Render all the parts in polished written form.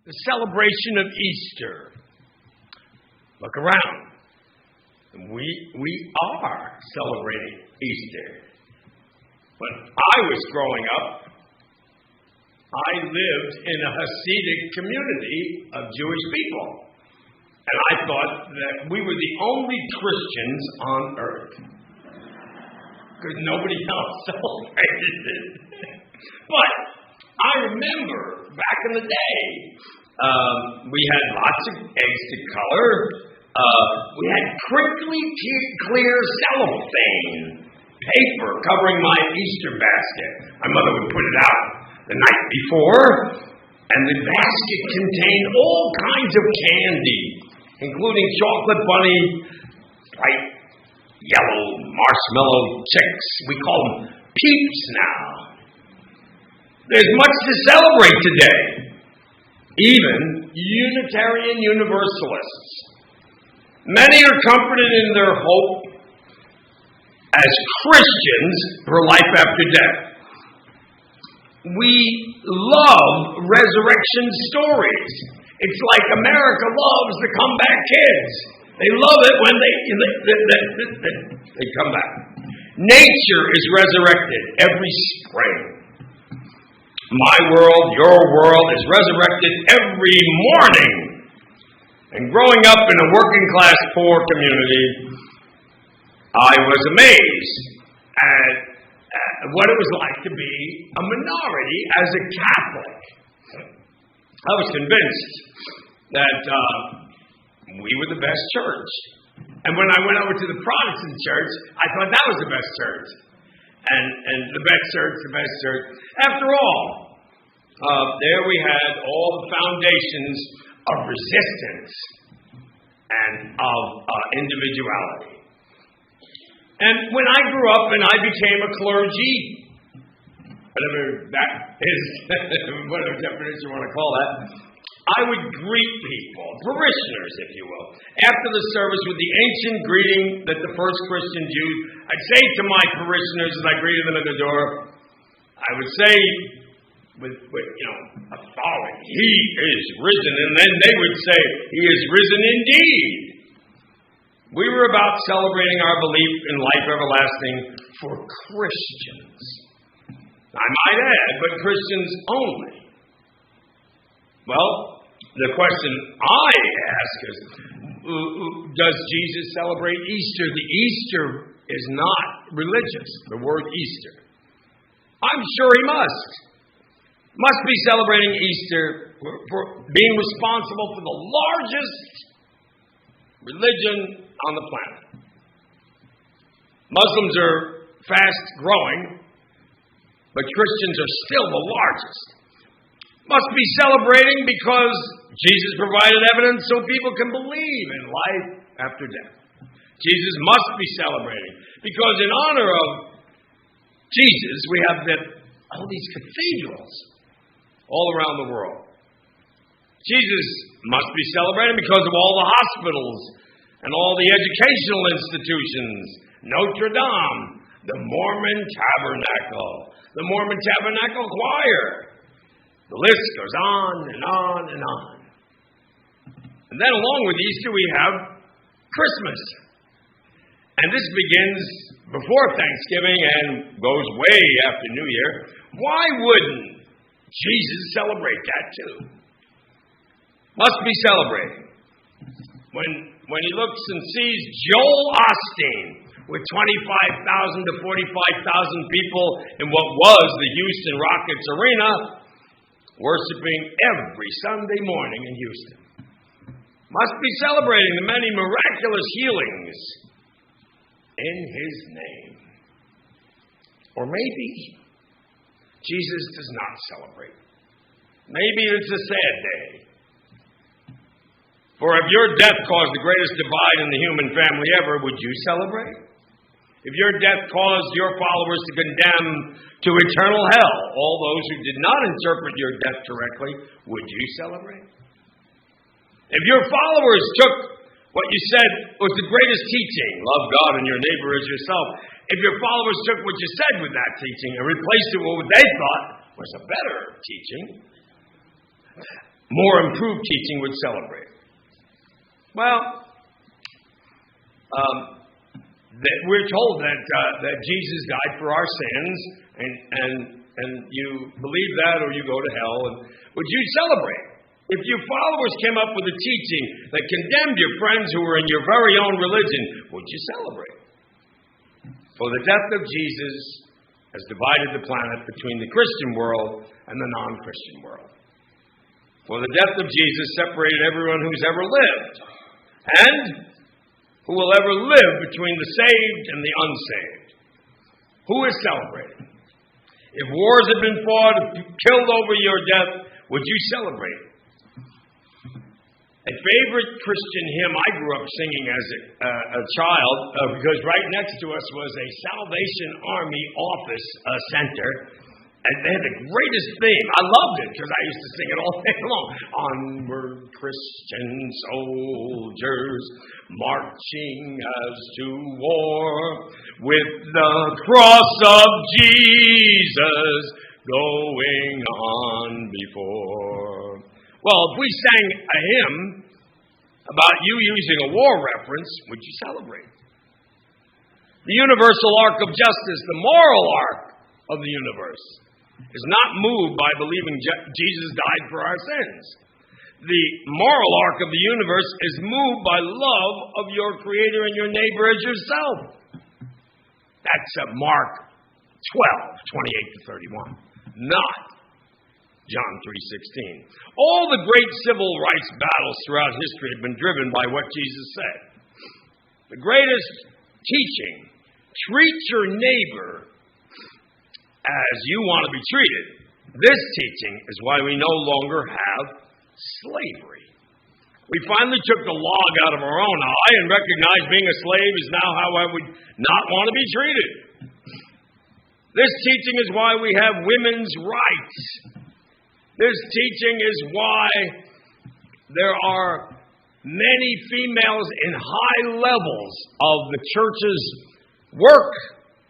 the celebration of Easter. Look around. We are celebrating Easter. When I was growing up, I lived in a Hasidic community of Jewish people. And I thought that we were the only Christians on earth. Because nobody else celebrated it. But I remember back in the day, we had lots of eggs to color. We had crinkly clear cellophane paper covering my Easter basket. My mother would put it out the night before, and the basket contained all kinds of candy, including chocolate bunny, bright yellow marshmallow chicks. We call them Peeps now. There's much to celebrate today. Even Unitarian Universalists. Many are comforted in their hope as Christians for life after death. We love resurrection stories. It's like America loves the comeback kids. They love it when they come back. Nature is resurrected every spring. My world, your world is resurrected every morning. And growing up in a working class poor community, I was amazed at what it was like to be a minority as a Catholic. I was convinced that we were the best church. And when I went over to the Protestant church, I thought that was the best church. And the best church. After all, there we had all the foundations of resistance and of individuality. And when I grew up and I became a clergy, whatever that is, whatever definition you want to call that, I would greet people, parishioners, if you will, after the service with the ancient greeting that the first Christians used. I'd say to my parishioners as I greeted them at the door, I would say with authority, "He is risen," and then they would say, "He is risen indeed." We were about celebrating our belief in life everlasting for Christians. I might add, but Christians only. Well, the question I ask is, does Jesus celebrate Easter? The Easter is not religious, the word Easter. I'm sure he must be celebrating Easter for being responsible for the largest religion on the planet. Muslims are fast growing, but Christians are still the largest. Must be celebrating because Jesus provided evidence so people can believe in life after death. Jesus must be celebrating because in honor of Jesus, we have all these cathedrals all around the world. Jesus must be celebrated because of all the hospitals and all the educational institutions, Notre Dame, the Mormon Tabernacle, the Mormon Tabernacle Choir. The list goes on and on and on. And then along with Easter, we have Christmas. And this begins before Thanksgiving and goes way after New Year. Why wouldn't Jesus celebrate that too? Must be celebrating. When he looks and sees Joel Osteen with 25,000 to 45,000 people in what was the Houston Rockets Arena, worshiping every Sunday morning in Houston. Must be celebrating the many miraculous healings in his name. Or maybe Jesus does not celebrate. Maybe it's a sad day. For if your death caused the greatest divide in the human family ever, would you celebrate? If your death caused your followers to condemn to eternal hell all those who did not interpret your death correctly, would you celebrate? If your followers took what you said was the greatest teaching, love God and your neighbor as yourself, if your followers took what you said with that teaching and replaced it with what they thought was a better teaching, more improved teaching would celebrate. Well, we're told that Jesus died for our sins, and you believe that or you go to hell. And would you celebrate? If your followers came up with a teaching that condemned your friends who were in your very own religion, would you celebrate? For the death of Jesus has divided the planet between the Christian world and the non-Christian world. For the death of Jesus separated everyone who's ever lived and who will ever live between the saved and the unsaved. Who is celebrating? If wars have been fought, killed over your death, would you celebrate? A favorite Christian hymn I grew up singing as a child, because right next to us was a Salvation Army office center, and they had the greatest theme. I loved it because I used to sing it all day long. Onward, Christian soldiers, marching as to war, with the cross of Jesus going on before. Well, if we sang a hymn about you using a war reference, would you celebrate? The universal arc of justice, the moral arc of the universe, is not moved by believing Jesus died for our sins. The moral arc of the universe is moved by love of your Creator and your neighbor as yourself. That's Mark 12, 28 to 31. Not John 3:16. All the great civil rights battles throughout history have been driven by what Jesus said. The greatest teaching, treat your neighbor as you want to be treated. This teaching is why we no longer have slavery. We finally took the log out of our own eye and recognized being a slave is now how I would not want to be treated. This teaching is why we have women's rights. This teaching is why there are many females in high levels of the church's work.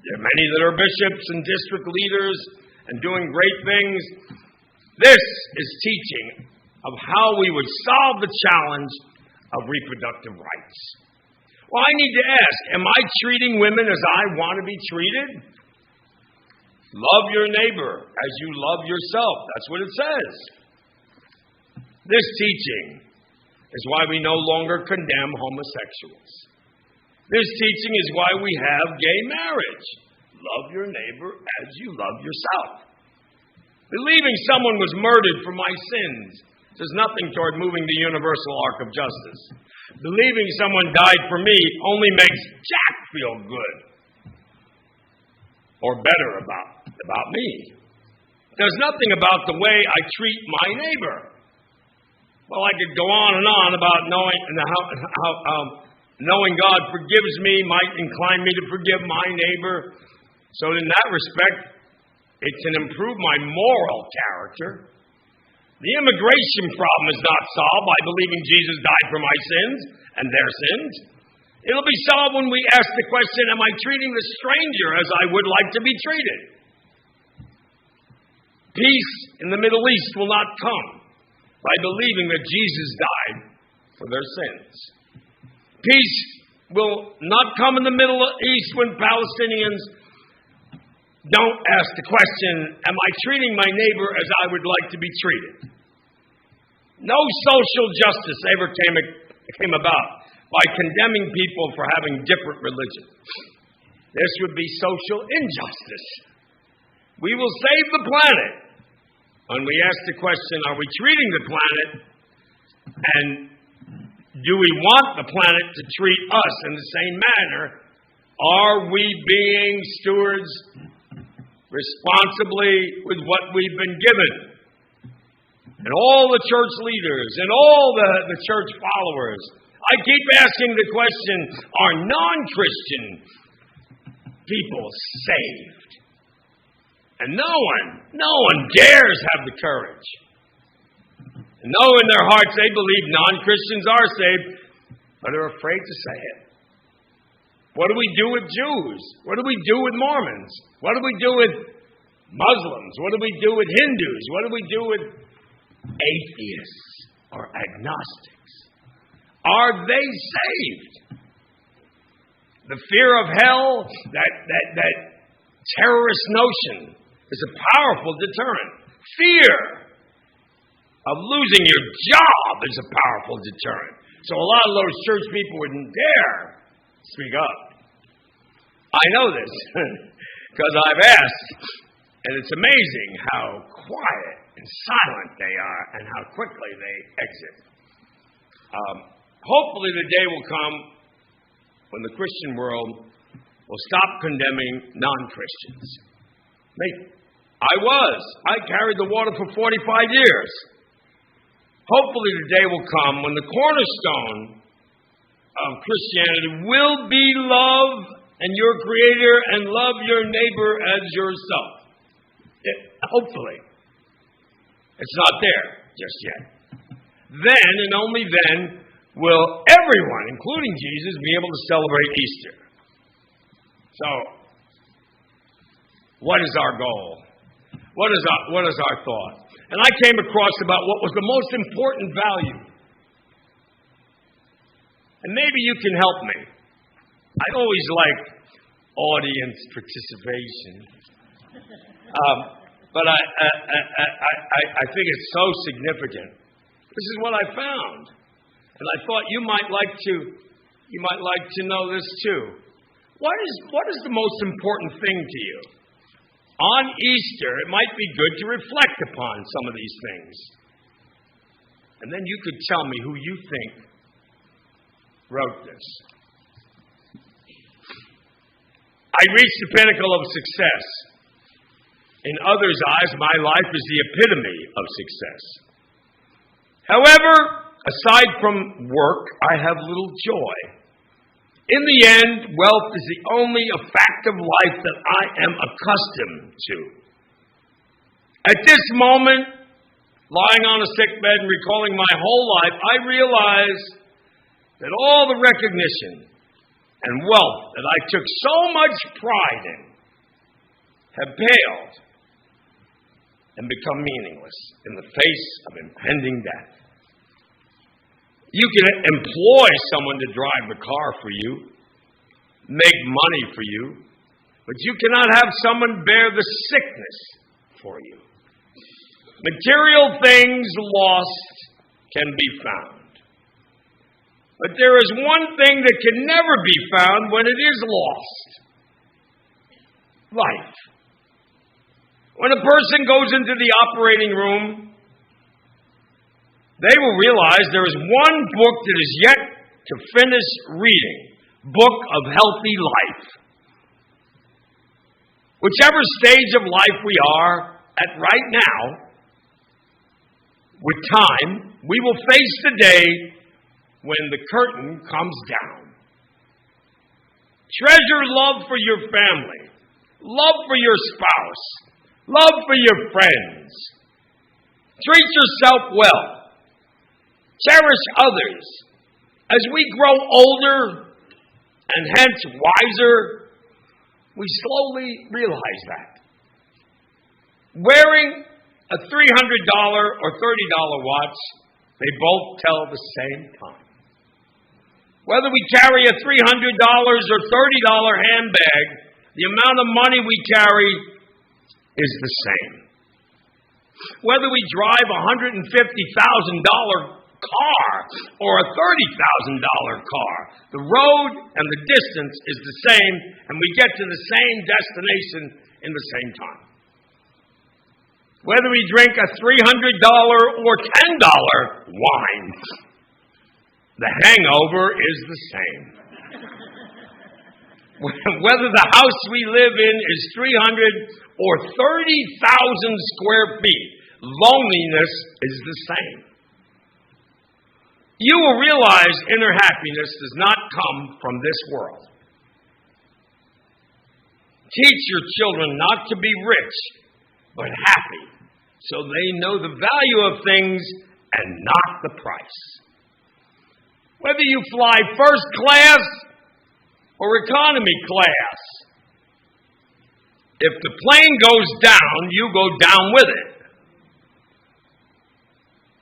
There are many that are bishops and district leaders and doing great things. This is teaching of how we would solve the challenge of reproductive rights. Well, I need to ask, am I treating women as I want to be treated? Love your neighbor as you love yourself. That's what it says. This teaching is why we no longer condemn homosexuals. This teaching is why we have gay marriage. Love your neighbor as you love yourself. Believing someone was murdered for my sins does nothing toward moving the universal arc of justice. Believing someone died for me only makes Jack feel good or better about me. There's nothing about the way I treat my neighbor. Well, I could go on and on about how knowing God forgives me might incline me to forgive my neighbor. So in that respect, it can improve my moral character. The immigration problem is not solved by believing Jesus died for my sins and their sins. It'll be solved when we ask the question, am I treating the stranger as I would like to be treated? Peace in the Middle East will not come by believing that Jesus died for their sins. Peace will not come in the Middle East when Palestinians don't ask the question, am I treating my neighbor as I would like to be treated? No social justice ever came about by condemning people for having different religions. This would be social injustice. We will save the planet when we ask the question, are we treating the planet, and do we want the planet to treat us in the same manner? Are we being stewards responsibly with what we've been given? And all the church leaders and all the church followers, I keep asking the question, are non-Christian people saved? And no one dares have the courage. And know in their hearts they believe non-Christians are saved, but are afraid to say it. What do we do with Jews? What do we do with Mormons? What do we do with Muslims? What do we do with Hindus? What do we do with atheists? are agnostics. Are they saved? The fear of hell, that terrorist notion, is a powerful deterrent. Fear of losing your job is a powerful deterrent. So a lot of those church people wouldn't dare speak up. I know this because I've asked, and it's amazing how quiet and silent they are and how quickly they exit. Hopefully the day will come when the Christian world will stop condemning non-Christians. I carried the water for 45 years. Hopefully the day will come when the cornerstone of Christianity will be love and your Creator and love your neighbor as yourself. Hopefully. It's not there just yet. Then and only then will everyone, including Jesus, be able to celebrate Easter. So, what is our goal? What is our thought? And I came across about what was the most important value. And maybe you can help me. I always like audience participation. But I think it's so significant. This is what I found. And I thought you might like to know this too. What is the most important thing to you? On Easter, it might be good to reflect upon some of these things. And then you could tell me who you think wrote this. I reached the pinnacle of success. In others' eyes, my life is the epitome of success. However, aside from work, I have little joy. In the end, wealth is the only fact of life that I am accustomed to. At this moment, lying on a sickbed and recalling my whole life, I realize that all the recognition and wealth that I took so much pride in have paled and become meaningless in the face of impending death. You can employ someone to drive the car for you, make money for you, but you cannot have someone bear the sickness for you. Material things lost can be found. But there is one thing that can never be found when it is lost. Life. When a person goes into the operating room, they will realize there is one book that is yet to finish reading. Book of Healthy Life. Whichever stage of life we are at right now, with time, we will face the day when the curtain comes down. Treasure love for your family, love for your spouse, love for your friends. Treat yourself well. Cherish others. As we grow older and hence wiser, we slowly realize that. Wearing a $300 or $30 watch, they both tell the same time. Whether we carry a $300 or $30 handbag, the amount of money we carry is the same. Whether we drive a $150,000 car or a $30,000 car, the road and the distance is the same, and we get to the same destination in the same time. Whether we drink a $300 or $10 wine, the hangover is the same. Whether the house we live in is 300 or 30,000 square feet, loneliness is the same. You will realize inner happiness does not come from this world. Teach your children not to be rich, but happy, so they know the value of things and not the price. Whether you fly first class or economy class, if the plane goes down, you go down with it.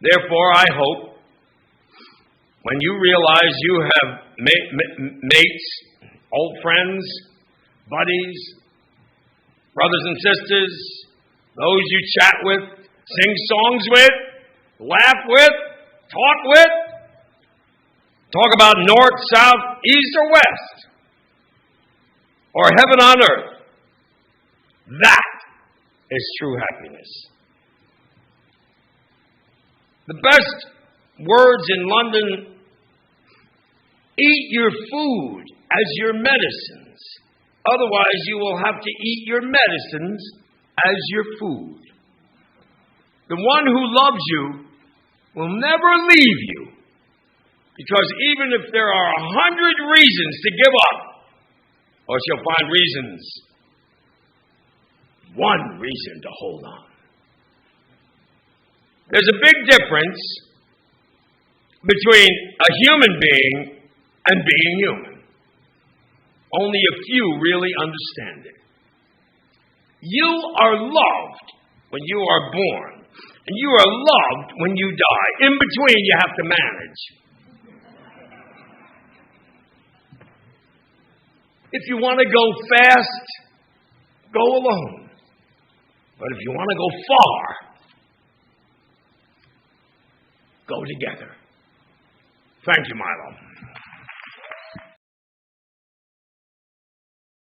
Therefore, I hope when you realize you have mates, old friends, buddies, brothers and sisters, those you chat with, sing songs with, laugh with, talk with, talk about north, south, east, or west, or heaven on earth. That is true happiness. The best words in London: eat your food as your medicines. Otherwise, you will have to eat your medicines as your food. The one who loves you will never leave you, because even if there are 100 reasons to give up, or she'll find one reason to hold on. There's a big difference between a human being and being human. Only a few really understand it. You are loved when you are born, and you are loved when you die. In between, you have to manage. If you want to go fast, go alone. But if you want to go far, go together. Thank you, Milo.